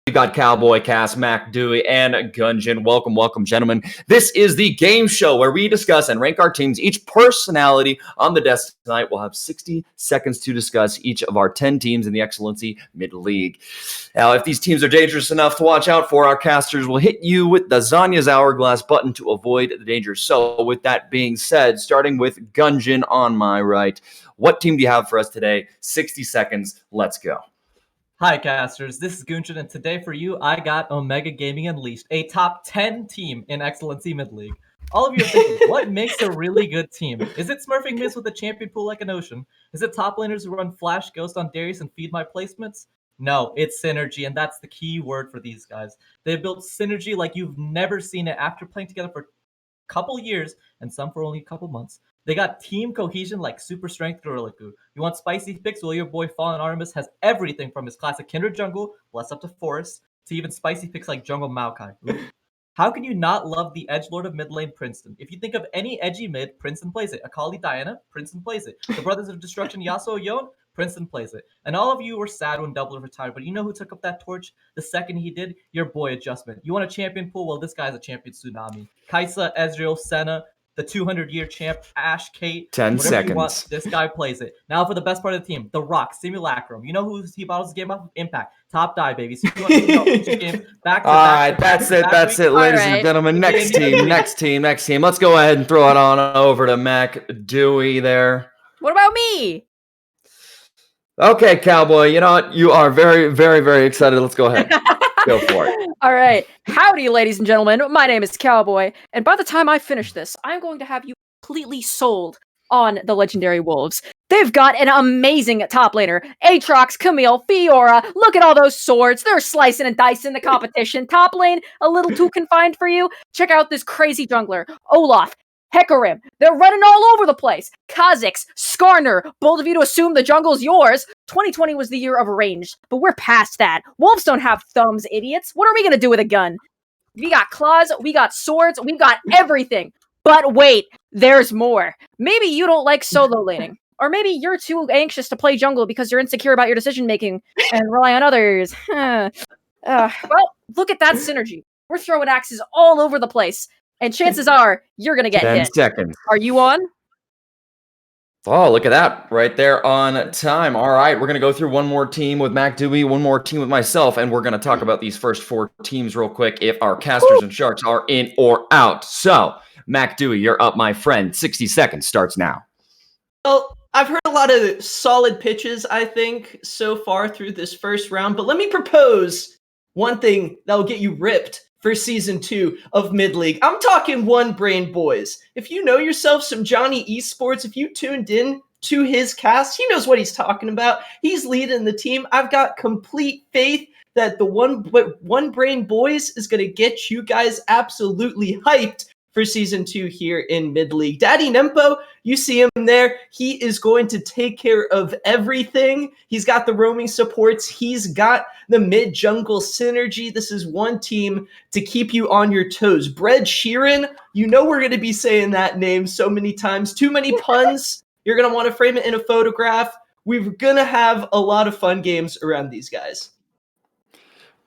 We've got Cowboy, Cass, Mac, Dewey, and Gungeon. Welcome, gentlemen. This is the game show where we discuss and rank our teams. Each personality on the desk tonight will have 60 seconds to discuss each of our 10 teams in the Excellency Mid-League. Now, if these teams are dangerous enough to watch out for, our casters will hit you with the Zanya's Hourglass button to avoid the danger. So, with that being said, starting with Gungeon on my right, what team do you have for us today? 60 seconds. Let's go. Hi, casters. This is Gungeon, and today for you, I got Omega Gaming Unleashed, a top 10 team in Excellency Mid-League. All of you are thinking, what makes a really good team? Is it smurfing mids with a champion pool like an ocean? Is it top laners who run Flash, Ghost on Darius, and feed my placements? No, it's synergy, and that's the key word for these guys. They've built synergy like you've never seen it after playing together for a couple years, and some for only a couple months. They got team cohesion like super strength Gorilla Glue. You want spicy picks? Well, your boy Fallen Artemis has everything from his classic Kindred Jungle, bless up to Forest, to even spicy picks like Jungle Maokai. How can you not love the edgelord of mid lane Princeton? If you think of any edgy mid, Princeton plays it. Akali Diana, Princeton plays it. The Brothers of Destruction Yasuo Yon, Princeton plays it. And all of you were sad when Doubler retired, but you know who took up that torch the second he did? Your boy Adjustment. You want a champion pool? Well, this guy's a champion tsunami. Kaisa, Ezreal, Senna, the 200-year champ, Ashe, Kate. 10 seconds. Want, this guy plays it. Now for the best part of the team, The Rock, Simulacrum. You know who he bottles the game off of? Impact. Top die, baby. So you want to game back to All right, that's it, ladies and gentlemen. Next team. Let's go ahead and throw it on over to Mac Dewey there. What about me? Okay, Cowboy, you know what? You are very, very, very excited. Let's go ahead. Go for it. All right. Howdy, ladies and gentlemen. My name is Cowboy, and by the time I finish this, I'm going to have you completely sold on the Legendary Wolves. They've got an amazing top laner. Aatrox, Camille, Fiora. Look at all those swords. They're slicing and dicing the competition. Top lane, a little too confined for you? Check out this crazy jungler. Olaf, Hecarim. They're running all over the place. Kha'Zix, Skarner. Bold of you to assume the jungle's yours. 2020 was the year of range, but we're past that. Wolves don't have thumbs, idiots. What are we going to do with a gun? We got claws, we got swords, we got everything. But wait, there's more. Maybe you don't like solo laning. Or maybe you're too anxious to play jungle because you're insecure about your decision-making and rely on others. Well, look at that synergy. We're throwing axes all over the place. And chances are, you're going to get 10 hit. seconds. Are you on? Oh, look at that. Right there on time. All right, we're going to go through one more team with Mac Dewey, one more team with myself, and we're going to talk about these first four teams real quick if our casters and sharks are in or out. So, Mac Dewey, you're up, my friend. 60 seconds starts now. Well, I've heard a lot of solid pitches, I think, so far through this first round, but let me propose one thing that will get you ripped for Season 2 of Mid-League. I'm talking One Brain Boys. If you know yourself some Johnny Esports, if you tuned in to his cast, he knows what he's talking about. He's leading the team. I've got complete faith that the One Brain Boys is going to get you guys absolutely hyped for Season 2 here in Mid-League. Daddy Nempo, you see him there. He is going to take care of everything. He's got the roaming supports. He's got the mid-jungle synergy. This is one team to keep you on your toes. Bread Sheeran, you know we're going to be saying that name so many times. Too many puns. You're going to want to frame it in a photograph. We're going to have a lot of fun games around these guys.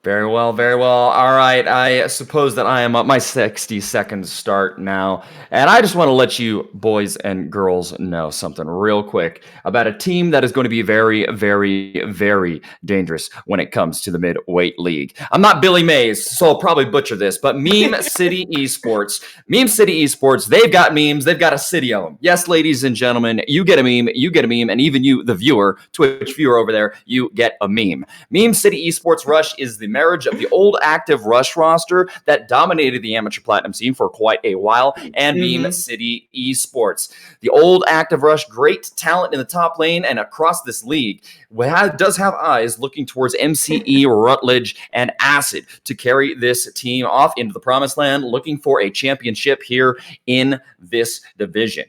Very well. All right, I suppose that I am up. My 60 seconds start now. And I just want to let you boys and girls know something real quick about a team that is going to be very, very, very dangerous when it comes to the mid-weight league. I'm not Billy Mays, so I'll probably butcher this, but Meme City Esports. Meme City Esports, they've got memes. They've got a city of them. Yes, ladies and gentlemen, you get a meme, and even you, the viewer, Twitch viewer over there, you get a meme. Meme City Esports Rush is the marriage of the old active Rush roster that dominated the amateur platinum scene for quite a while, and Meme City Esports. The old active Rush, great talent in the top lane and across this league, does have eyes looking towards MCE, Rutledge, and Acid to carry this team off into the promised land, looking for a championship here in this division.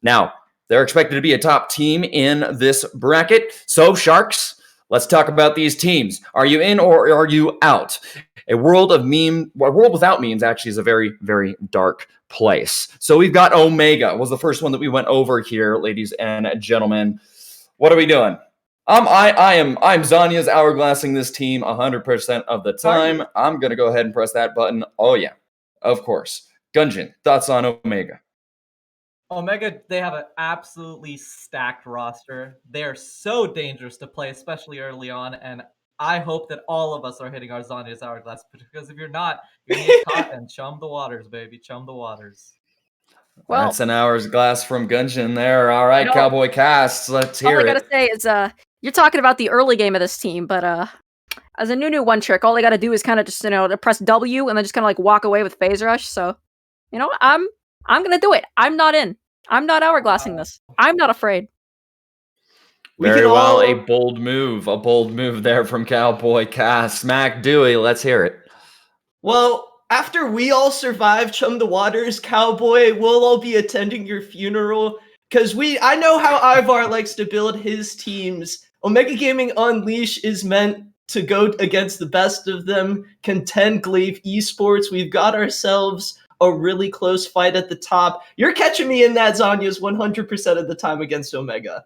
Now, they're expected to be a top team in this bracket. So, Sharks, let's talk about these teams. Are you in or are you out? A world without memes actually is a very, very dark place. So we've got Omega was the first one that we went over here, ladies and gentlemen. What are we doing? I'm Zanya's hourglassing this team 100% of the time. I'm gonna go ahead and press that button. Oh yeah, of course. Gunjin, thoughts on Omega? Omega, they have an absolutely stacked roster. They are so dangerous to play, especially early on, and I hope that all of us are hitting our Zanya's Hourglass, because if you're not, you're gonna get caught and chum the waters, baby. Chum the waters. Well, That's an hourglass from Gunjin there. All right, You know, Cowboy Casts, let's all hear I gotta it. say is, you're talking about the early game of this team, but as a new one trick, all I gotta do is kind of just to press W and then just kind of like walk away with phase rush. So, I'm gonna do it. I'm not in. I'm not hourglassing this. I'm not afraid. We Very can well, all- a bold move there from Cowboy Casts. Mac Dewey, let's hear it. Well, after we all survive Chum the Waters, Cowboy, we'll all be attending your funeral. Because I know how Ivar likes to build his teams. Omega Gaming Unleash is meant to go against the best of them, contend Glaive Esports. We've got ourselves a really close fight at the top. You're catching me in that Zanya's 100% of the time against Omega.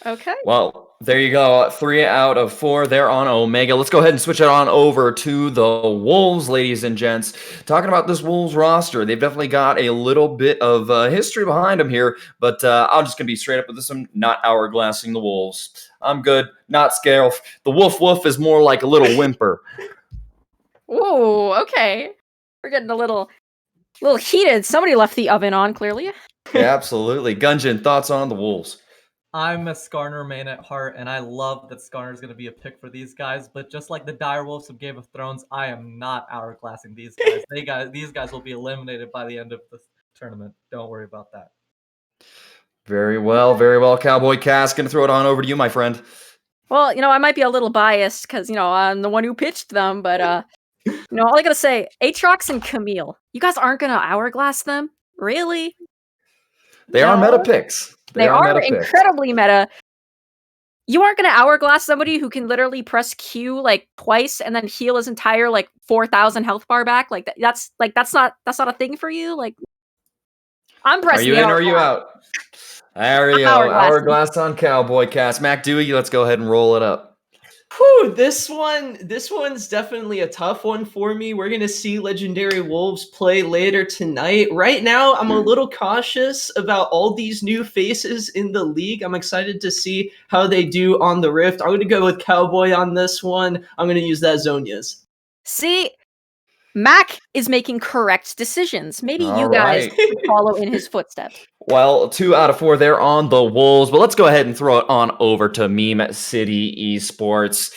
Okay. Well, there you go. 3 out of 4 there on Omega. Let's go ahead and switch it on over to the Wolves, ladies and gents. Talking about this Wolves roster, they've definitely got a little bit of history behind them here, but I'm just going to be straight up with this one, not hourglassing the Wolves. I'm good, not scared. The woof is more like a little whimper. Ooh, okay. We're getting a little heated. Somebody left the oven on, clearly. Yeah, absolutely. Gunjin, thoughts on the Wolves? I'm a Skarner main at heart, and I love that Skarner is going to be a pick for these guys. But just like the Dire Wolves of Game of Thrones, I am not hourglassing these guys. These guys will be eliminated by the end of the tournament. Don't worry about that. Very well, Cowboy Cass. Going to throw it on over to you, my friend. Well, I might be a little biased because, I'm the one who pitched them, but, all I gotta say, Aatrox and Camille, you guys aren't gonna hourglass them? Really? They are meta picks. They are meta picks. incredibly meta. You aren't gonna hourglass somebody who can literally press Q like twice and then heal his entire 4,000 health bar back. Like that's not a thing for you. Like, I'm Are pressing. you the in or are you out? There you go. Hourglass on Cowboy Cast. Mac Dewey, let's go ahead and roll it up. Whew, this one's definitely a tough one for me. We're gonna see Legendary Wolves play later tonight. Right now, I'm a little cautious about all these new faces in the league. I'm excited to see how they do on the Rift. I'm gonna go with Cowboy on this one. I'm gonna use that Zonias. See, Mac is making correct decisions. Maybe All you guys right. could follow in his footsteps. Well, 2 out of 4 there on the Wolves, but let's go ahead and throw it on over to Meme City Esports.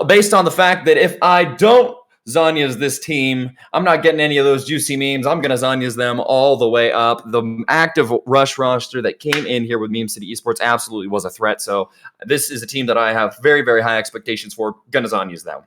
Based on the fact that if I don't Zanya's this team, I'm not getting any of those juicy memes. I'm going to Zanya's them all the way up. The active Rush roster that came in here with Meme City Esports absolutely was a threat. So this is a team that I have very, very high expectations for. Gonna Zanya's them.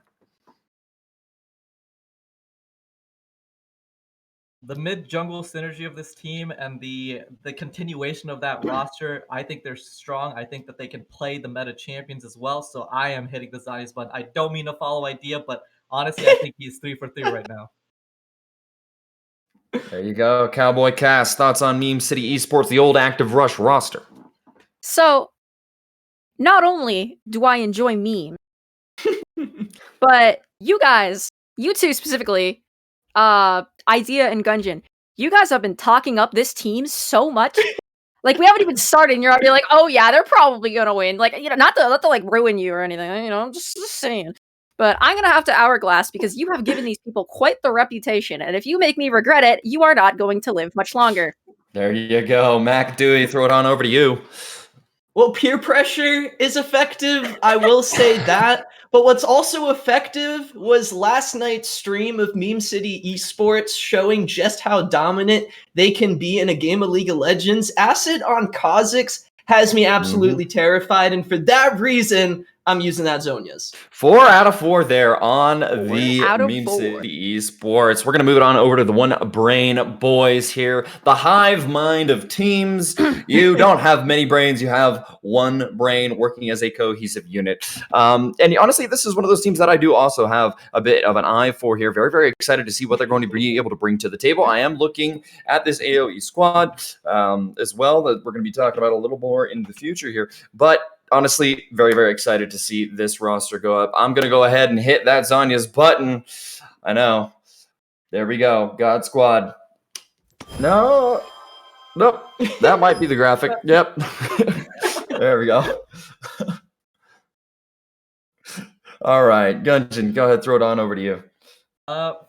The mid jungle synergy of this team and the continuation of that roster, I think they're strong. I think that they can play the meta champions as well. So I am hitting the Zani's button. I don't mean to follow idea, but honestly, I think he's 3 for 3 right now. There you go, Cowboy Cast. Thoughts on Meme City Esports, the old active Rush roster? So, not only do I enjoy memes, but you guys, you two specifically, Idea and Gungeon, you guys have been talking up this team so much. Like, we haven't even started, and you're already like, oh yeah, they're probably gonna win. Like, not to like ruin you or anything, I'm just saying. But I'm gonna have to hourglass because you have given these people quite the reputation, and if you make me regret it, you are not going to live much longer. There you go. Mac Dewey, throw it on over to you. Well, peer pressure is effective, I will say that. But what's also effective was last night's stream of Meme City Esports showing just how dominant they can be in a game of League of Legends. Acid on Kha'Zix has me absolutely terrified, and for that reason, I'm using that Zonias. 4 out of 4 there on the out of Meme 4. City Esports. We're going to move it on over to the One Brain boys here. The hive mind of teams. You don't have many brains. You have one brain working as a cohesive unit. And honestly, this is one of those teams that I do also have a bit of an eye for here. Very, very excited to see what they're going to be able to bring to the table. I am looking at this AoE squad as well that we're going to be talking about a little more in the future here. But honestly, very, very excited to see this roster go up. I'm going to go ahead and hit that Zanya's button. I know. There we go. God Squad. No. Nope. That might be the graphic. Yep. There we go. All right. Gungeon, go ahead. Throw it on over to you.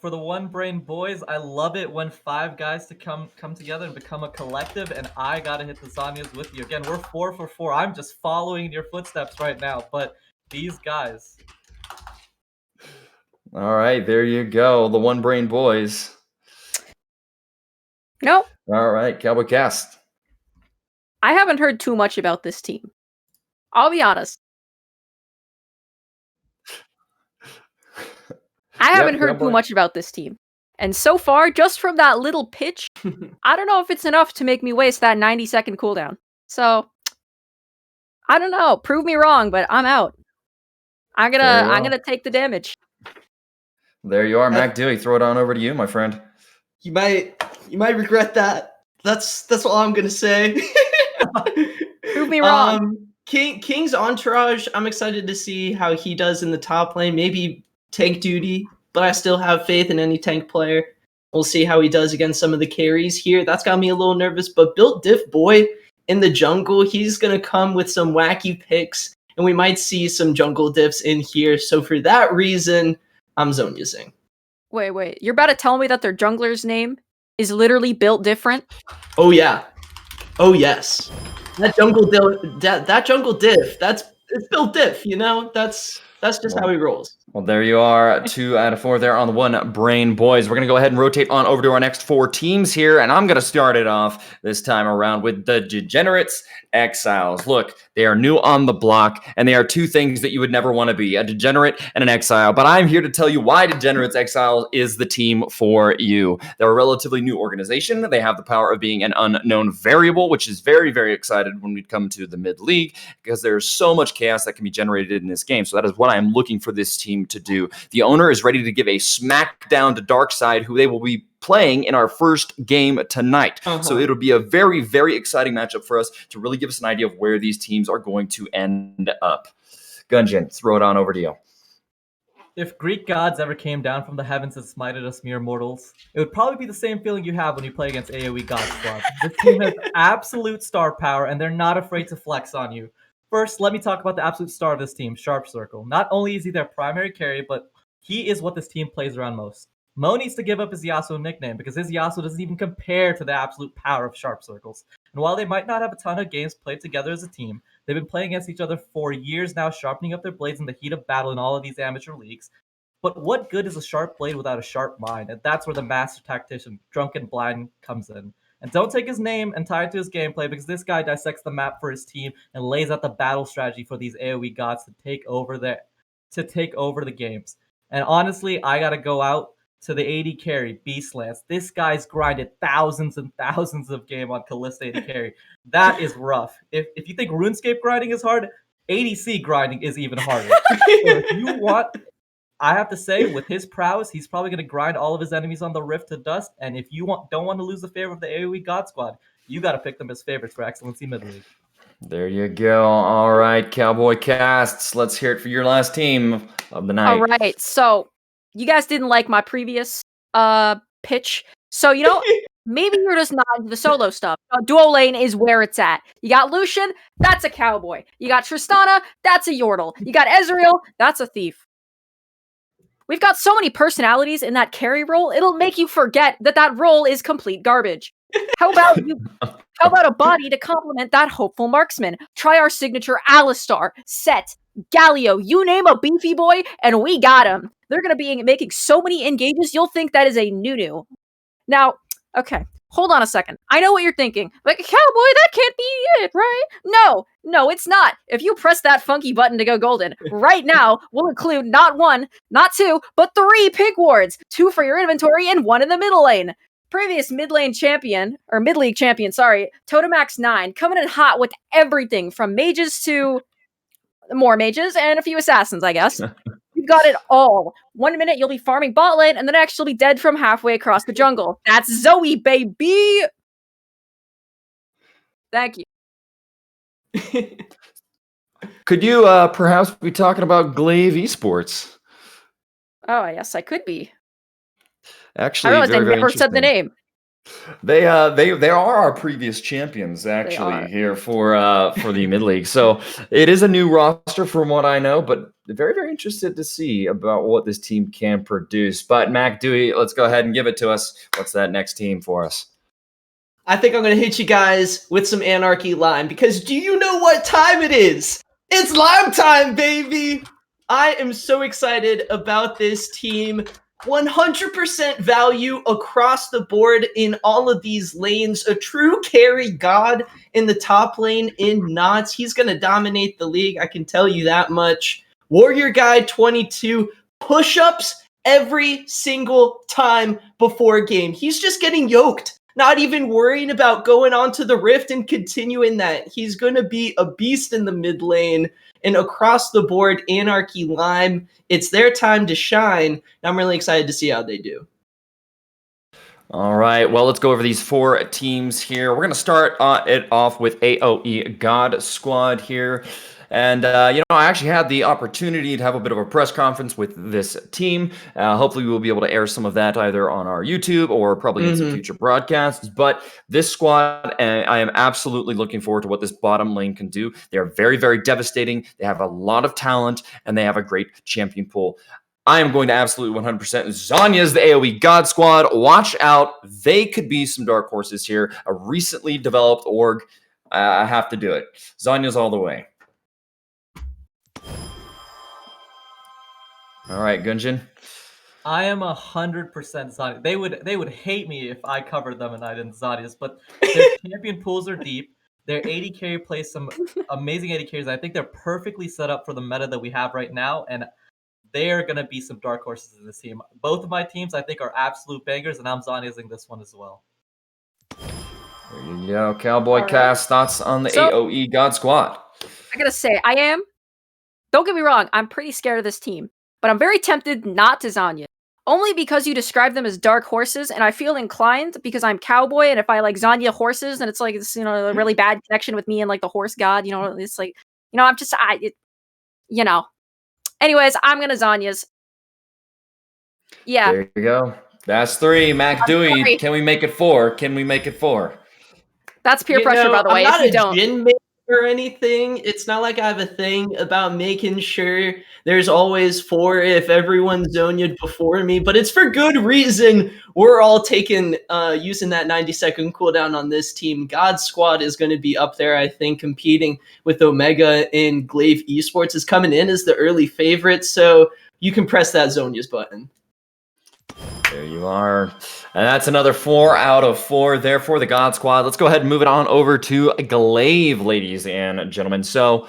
For the One Brain Boys, I love it when 5 guys to come together and become a collective, and I gotta hit the Zanyas with you. Again, we're 4 for 4. I'm just following in your footsteps right now, but these guys. All right, there you go. The One Brain Boys. Nope. All right, Cowboy Cast. I haven't heard too much about this team. I'll be honest. I haven't heard too much about this team. And so far, just from that little pitch, I don't know if it's enough to make me waste that 90-second cooldown. So, I don't know. Prove me wrong, but I'm out. I'm gonna take the damage. There you are, Mac Dewey. Throw it on over to you, my friend. You might regret that. That's all I'm gonna say. Prove me wrong. King's entourage. I'm excited to see how he does in the top lane. Maybe tank duty, but I still have faith in any tank player. We'll see how he does against some of the carries here. That's got me a little nervous. But Built Diff Boy in the jungle, he's gonna come with some wacky picks, and we might see some jungle diffs in here. So for that reason, I'm zone using. Wait. You're about to tell me that their jungler's name is literally built different? Oh yeah. Oh yes. That jungle diff, it's Built Diff, you know? That's just how he rolls. Well, there you are. 2 out of 4 there on the One Brain Boys. We're going to go ahead and rotate on over to our next 4 teams here, and I'm going to start it off this time around with the Degenerates Exiles. Look, they are new on the block, and they are 2 things that you would never want to be, a degenerate and an exile. But I'm here to tell you why Degenerates Exiles is the team for you. They're a relatively new organization. They have the power of being an unknown variable, which is very, very excited when we come to the mid-league, because there's so much chaos that can be generated in this game. So that is what I'm looking for this team to do. The owner is ready to give a smackdown to Darkseid, who they will be playing in our first game tonight. So it'll be a very, very exciting matchup for us to really give us an idea of where these teams are going to end up. Gungeon, throw it on over to you. If Greek gods ever came down from the heavens and smited us mere mortals, it would probably be the same feeling you have when you play against AoE God Squad. This team has absolute star power, and they're not afraid to flex on you. First, let me talk about the absolute star of this team, Sharp Circle. Not only is he their primary carry, but he is what this team plays around most. Mo needs to give up his Yasuo nickname because his Yasuo doesn't even compare to the absolute power of Sharp Circles. And while they might not have a ton of games played together as a team, they've been playing against each other for years now, sharpening up their blades in the heat of battle in all of these amateur leagues. But what good is a sharp blade without a sharp mind? And that's where the master tactician, Drunken Blind, comes in. And don't take his name and tie it to his gameplay, because this guy dissects the map for his team and lays out the battle strategy for these AoE gods to take over the games. And honestly, I gotta go out to the AD carry, Beastlance. This guy's grinded thousands and thousands of game on Kalista AD carry. That is rough. If you think RuneScape grinding is hard, ADC grinding is even harder. So if you want, I have to say, with his prowess, he's probably going to grind all of his enemies on the Rift to dust. And if you don't want to lose the favor of the AoE God Squad, you got to pick them as favorites for Excellency Mid-League. There you go. All right, Cowboy Casts. Let's hear it for your last team of the night. All right, so you guys didn't like my previous pitch. So, maybe you're just not into the solo stuff. Duo lane is where it's at. You got Lucian, that's a cowboy. You got Tristana, that's a Yordle. You got Ezreal, that's a thief. We've got so many personalities in that carry role, it'll make you forget that role is complete garbage. How about a body to complement that hopeful marksman? Try our signature Alistar, Set, Galio, you name a beefy boy, and we got him. They're going to be making so many engages, you'll think that is a Nunu. Now, okay, hold on a second. I know what you're thinking. Like, cowboy, that can't be it, right? No, it's not. If you press that funky button to go golden, right now, we'll include not 1, not 2, but 3 pick wards. 2 for your inventory and 1 in the middle lane. Previous mid-league champion, Totemax 9, coming in hot with everything from mages to more mages and a few assassins, I guess. You've got it all. 1 minute you'll be farming bot lane, and the next you'll be dead from halfway across the jungle. That's Zoe, baby! Thank you. Could you perhaps be talking about Glaive Esports? Oh, yes, I could be. I Actually, realized I very, very never said the interesting. name. They are our previous champions They actually are. here for the mid league. So it is a new roster from what I know, but very, very interested to see about what this team can produce. But Mac Dewey, let's go ahead and give it to us. What's that next team for us? I think I'm going to hit you guys with some Anarchy Lime because do you know what time it is? It's Lime time, baby! I am so excited about this team. 100% value across the board in all of these lanes. A true carry god in the top lane in Knots. He's going to dominate the league, I can tell you that much. Warrior Guy 22, push-ups every single time before game. He's just getting yoked. Not even worrying about going onto the Rift and continuing that. He's going to be a beast in the mid lane and across the board, Anarchy Lime. It's their time to shine. And I'm really excited to see how they do. All right, well, let's go over these four teams here. We're going to start it off with AOE God Squad here. And, I actually had the opportunity to have a bit of a press conference with this team. Hopefully, we'll be able to air some of that either on our YouTube or probably in some future broadcasts. But this squad, I am absolutely looking forward to what this bottom lane can do. They are very, very devastating. They have a lot of talent, and they have a great champion pool. I am going to absolutely 100% Zhonya's the AoE God Squad. Watch out. They could be some dark horses here. A recently developed org. I have to do it. Zhonya's all the way. All right, Gunjin. I am 100% Zodiac. They would hate me if I covered them and I didn't Zodiacs, but their champion pools are deep. Their AD carry plays some amazing AD carries. I think they're perfectly set up for the meta that we have right now, and they are going to be some dark horses in this team. Both of my teams, I think, are absolute bangers, and I'm Zoniazing this one as well. There you go. Cowboy All right. Cast, thoughts on the AoE God Squad? I gotta say, don't get me wrong, I'm pretty scared of this team, but I'm very tempted not to Zanya. Only because you describe them as dark horses, and I feel inclined because I'm cowboy, and if I like Zanya horses, then it's like this, a really bad connection with me and like the horse god. It's like, I'm just Anyways, I'm gonna Zanya's. Yeah. There you go. That's 3. Mac Dewey, sorry. can we make it 4? Can we make it 4? That's peer pressure, by the way. I'm not if you a don't. Jin maker or anything. It's not like I have a thing about making sure there's always 4 if everyone's Zonia'd before me, but it's for good reason. We're all taking using that 90-second cooldown on this team. God Squad is going to be up there, I think, competing with Omega, and Glaive Esports is coming in as the early favorite, so you can press that Zonia's button. There you are. And that's another 4 out of 4 there for the God Squad. Let's go ahead and move it on over to Glaive, ladies and gentlemen. So,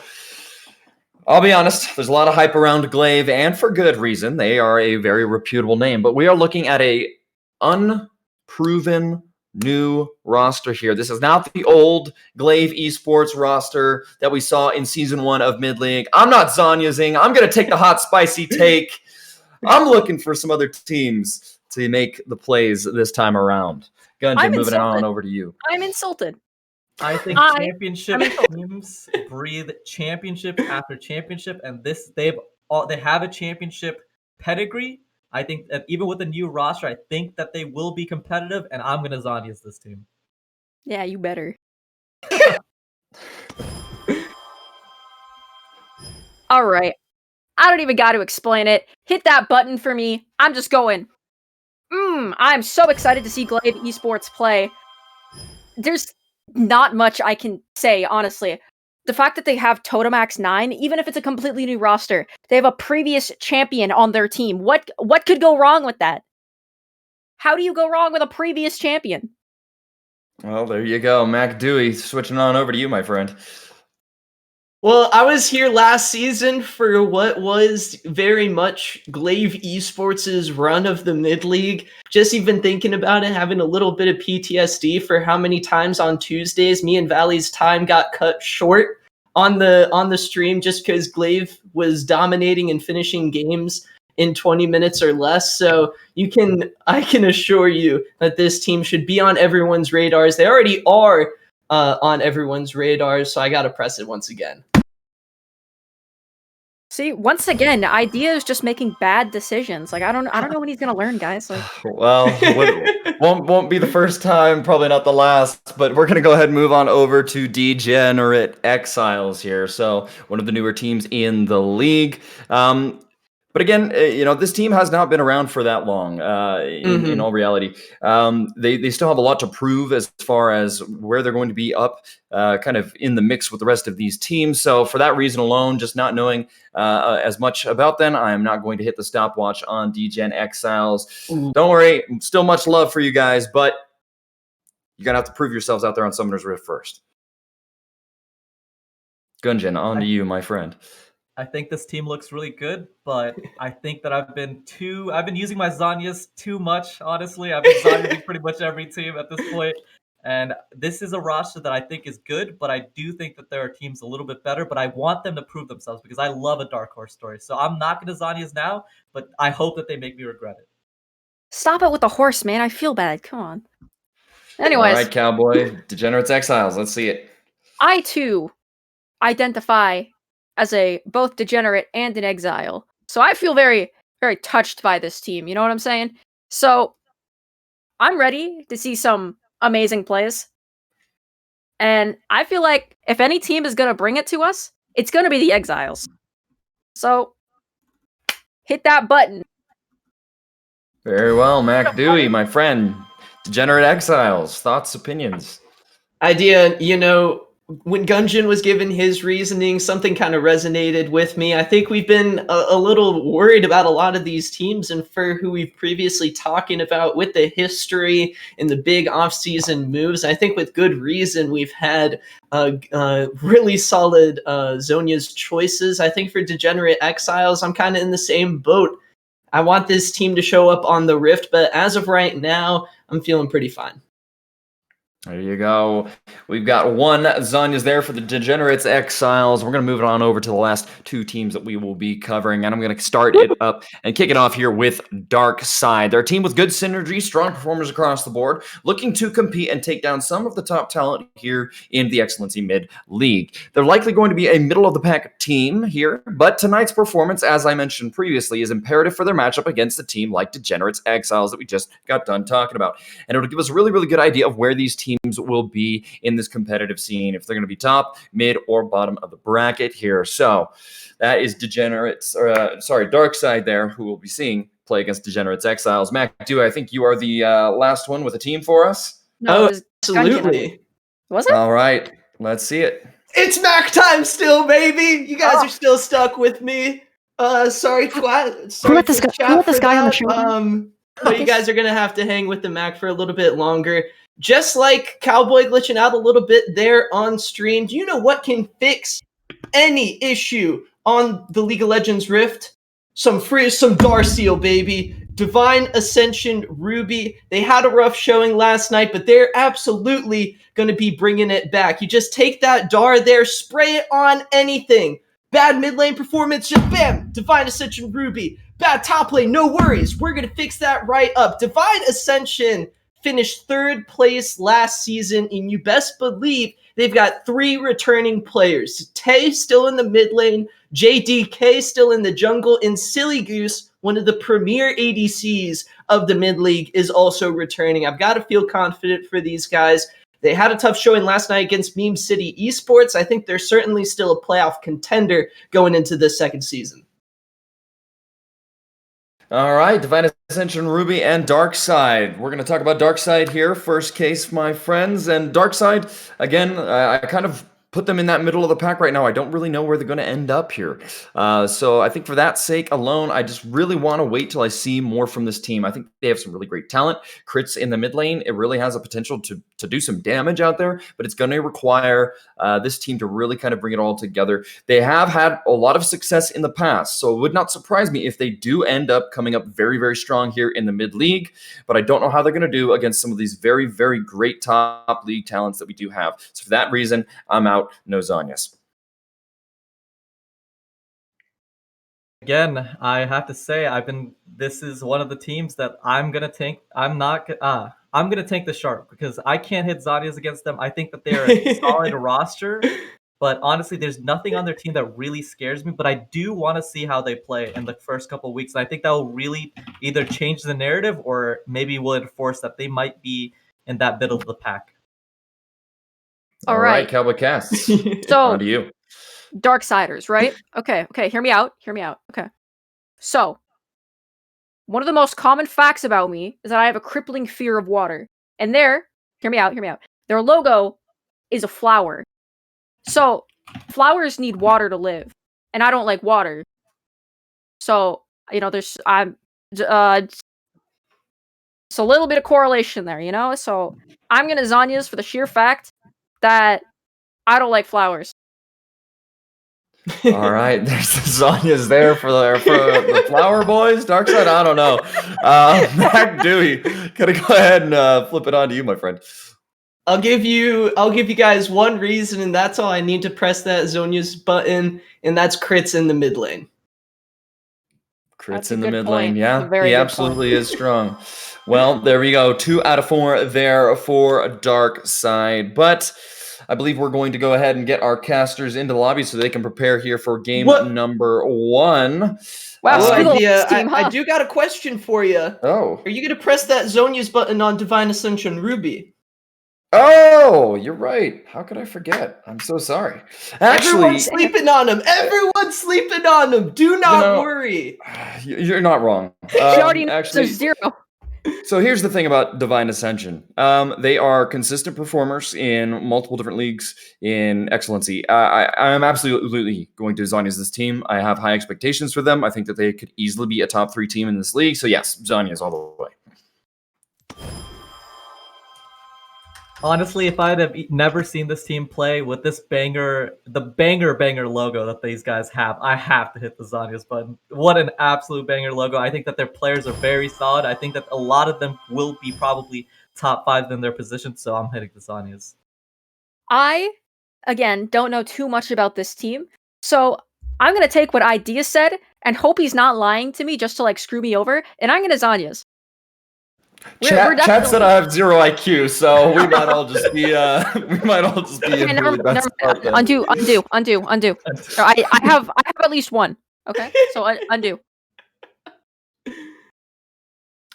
I'll be honest, there's a lot of hype around Glaive, and for good reason. They are a very reputable name, but we are looking at a unproven new roster here. This is not the old Glaive Esports roster that we saw in Season 1 of Mid-League. I'm not Zonyazing. I'm going to take the hot, spicy take. I'm looking for some other teams to make the plays this time around. Gunjin, moving it on over to you. I'm insulted. I think championship teams breathe championship after championship, and they have a championship pedigree. I think that even with the new roster, I think that they will be competitive, and I'm gonna Zonia's this team. Yeah, you better. All right. I don't even got to explain it. Hit that button for me. I'm just going. I'm so excited to see Glaive Esports play. There's not much I can say, honestly. The fact that they have Totemax 9, even if it's a completely new roster, they have a previous champion on their team. What could go wrong with that? How do you go wrong with a previous champion? Well, there you go. Mac Dewey, switching on over to you, my friend. Well, I was here last season for what was very much Glaive Esports' run of the mid-league. Just even thinking about it, having a little bit of PTSD for how many times on Tuesdays me and Valley's time got cut short on the stream just because Glaive was dominating and finishing games in 20 minutes or less. So I can assure you that this team should be on everyone's radars. They already are on everyone's radars, so I got to press it once again. See, once again, Idea is just making bad decisions. Like I don't know when he's gonna learn, guys. Like Well, won't be the first time, probably not the last, but we're gonna go ahead and move on over to Degenerate Exiles here. So one of the newer teams in the league. But again, this team has not been around for that long. In all reality, they still have a lot to prove as far as where they're going to be up, kind of in the mix with the rest of these teams. So for that reason alone, just not knowing as much about them, I am not going to hit the stopwatch on Degen Exiles. Don't worry, still much love for you guys, but you're gonna have to prove yourselves out there on Summoner's Rift first. Gunjin, on to you, my friend. I think this team looks really good, but I think that I've been using my Zanyas too much, honestly. I've been Zanyaing pretty much every team at this point. And this is a roster that I think is good, but I do think that there are teams a little bit better, but I want them to prove themselves because I love a Dark Horse story. So I'm not going to Zanyas now, but I hope that they make me regret it. stop it with the horse, man. I feel bad. Come on. Anyways, All right, Cowboy, Degenerates Exiles. Let's see it. I too identify as a both degenerate and an exile. So I feel very, very touched by this team. You know what I'm saying? So I'm ready to see some amazing plays. And I feel like if any team is going to bring it to us, it's going to be the Exiles. So hit that button. Very well, Mac Dewey, my friend. Degenerate Exiles. Thoughts, opinions? Idea, when Gunjin was given his reasoning, something kind of resonated with me. I think we've been a little worried about a lot of these teams, and for who we've previously talking about with the history and the big off-season moves, I think with good reason we've had really solid Zonia's choices. I think for Degenerate Exiles, I'm kind of in the same boat. I want this team to show up on the Rift, but as of right now, I'm feeling pretty fine. There you go. We've got one Zanya's there for the Degenerates Exiles. We're going to move it on over to the last two teams that we will be covering. And I'm going to start it up and kick it off here with Dark Side. They're a team with good synergy, strong performers across the board, looking to compete and take down some of the top talent here in the Excellency Mid League. They're likely going to be a middle-of-the-pack team here, but tonight's performance, as I mentioned previously, is imperative for their matchup against a team like Degenerates Exiles that we just got done talking about. And it'll give us a really, really good idea of where these teams will be in this competitive scene, if they're going to be top, mid, or bottom of the bracket here. So that is Dark Side there, who we'll be seeing play against Degenerates Exiles. Mac, I think you are the last one with a team for us? No, it was absolutely. Gunjin. Was it? All right, let's see it. It's Mac time still, baby. You guys are still stuck with me. Sorry, twat. Sorry, Who let this guy on the show? But you guys are gonna have to hang with the Mac for a little bit longer. Just like Cowboy glitching out a little bit there on stream, do you know what can fix any issue on the League of Legends Rift? Some Darciel, baby. Divine Ascension Ruby. They had a rough showing last night, but they're absolutely going to be bringing it back. You just take that Dar there, spray it on anything. Bad mid lane performance, just bam, Divine Ascension Ruby. Bad top lane, no worries. We're going to fix that right up. Divine Ascension finished third place last season, and you best believe they've got 3 returning players. Tay still in the mid lane, JDK still in the jungle, and Silly Goose, one of the premier ADCs of the mid league, is also returning. I've got to feel confident for these guys. They had a tough showing last night against Meme City Esports. I think they're certainly still a playoff contender going into this second season. All right, Divine Ascension, Ruby, and Dark Side. We're going to talk about Dark Side here. First case, my friends. And Dark Side, again, I kind of put them in that middle of the pack right now. I don't really know where they're going to end up here. So I think for that sake alone, I just really want to wait till I see more from this team. I think they have some really great talent. Crits in the mid lane, it really has a potential to do some damage out there, but it's going to require this team to really kind of bring it all together. They have had a lot of success in the past, so it would not surprise me if they do end up coming up very, very strong here in the mid league, but I don't know how they're going to do against some of these very, very great top league talents that we do have. So for that reason, I'm out. No Zanyas. Again, I have to say, this is one of the teams that I'm gonna tank. I'm gonna tank the Shark because I can't hit Zanyas against them. I think that they're a solid roster, But honestly, there's nothing on their team that really scares me. But I do want to see how they play in the first couple of weeks. And I think that will really either change the narrative or maybe will enforce that they might be in that middle of the pack. All right, right. Cowboy Casts. So On to you. Darksiders, right? Okay, hear me out. Okay. So, one of the most common facts about me is that I have a crippling fear of water. And hear me out. Their logo is a flower. So, flowers need water to live, and I don't like water. So, it's a little bit of correlation there. So, I'm gonna Zanya's for the sheer fact that I don't like flowers. All right, there's Zanya's there for the Flower Boys. Dark Side, I don't know. Mac Dewey, gotta go ahead and flip it on to you, my friend. I'll give you guys one reason, and that's all I need to press that Zhonya's button, and that's crits in the mid lane. Crits a in the good mid point. lane, That's yeah, a very he good absolutely is strong. Well, there we go. 2 out of 4 there for Dark Side, but I believe we're going to go ahead and get our casters into the lobby so they can prepare here for game number 1. Wow, Good screw the idea. last team, I huh? do got a question for you. Oh. Are you gonna press that Zhonya's button on Divine Ascension Ruby? Oh, you're right. How could I forget? I'm so sorry. Actually, Everyone's sleeping on him. Everyone's sleeping on him. Do not worry. You're not wrong. She already knows Actually, there's 0. so here's the thing about Divine Ascension. They are consistent performers in multiple different leagues in excellency. I'm absolutely going to Zanya's this team. I have high expectations for them. I think that they could easily be a top 3 team in this league. So yes, Zanya's all the way. Honestly, if I'd have never seen this team play with this banger logo that these guys have, I have to hit the Zanya's button. What an absolute banger logo. I think that their players are very solid. I think that a lot of them will be probably top 5 in their position, so I'm hitting the Zanya's. I, again, don't know too much about this team, so I'm gonna take what Idea said and hope he's not lying to me just to screw me over, and I'm gonna Zanya's. Chat said I have 0 IQ, so we might all just be in really bad spot then. Undo. I have at least 1. Okay, so undo.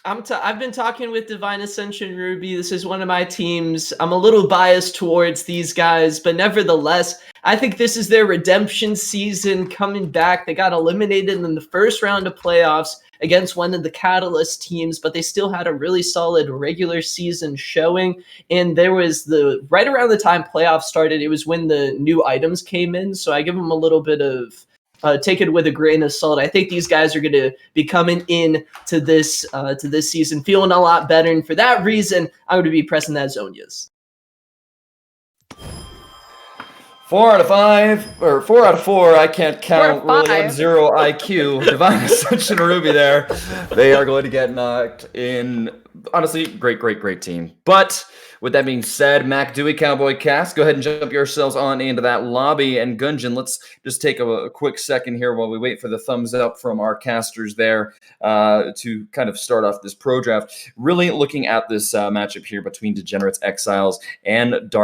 I've been talking with Divine Ascension Ruby. This is one of my teams. I'm a little biased towards these guys, but nevertheless, I think this is their redemption season coming back. They got eliminated in the first round of playoffs against one of the Catalyst teams, but they still had a really solid regular season showing. And there was right around the time playoffs started, it was when the new items came in. So I give them a little bit of take it with a grain of salt. I think these guys are going to be coming in to this season feeling a lot better, and for that reason, I'm going to be pressing that Zhonya's. 4 out of 5, or 4 out of 4. I can't count. 4 out of Really, I'm 5. 0 IQ. Divine Ascension Ruby there. They are going to get knocked in. Honestly, great team. But with that being said, Mac Dewey, Cowboy Cast, go ahead and jump yourselves on into that lobby. And Gunjan, let's just take a quick second here while we wait for the thumbs up from our casters there to kind of start off this pro draft. Really looking at this matchup here between Degenerates, Exiles, and Dark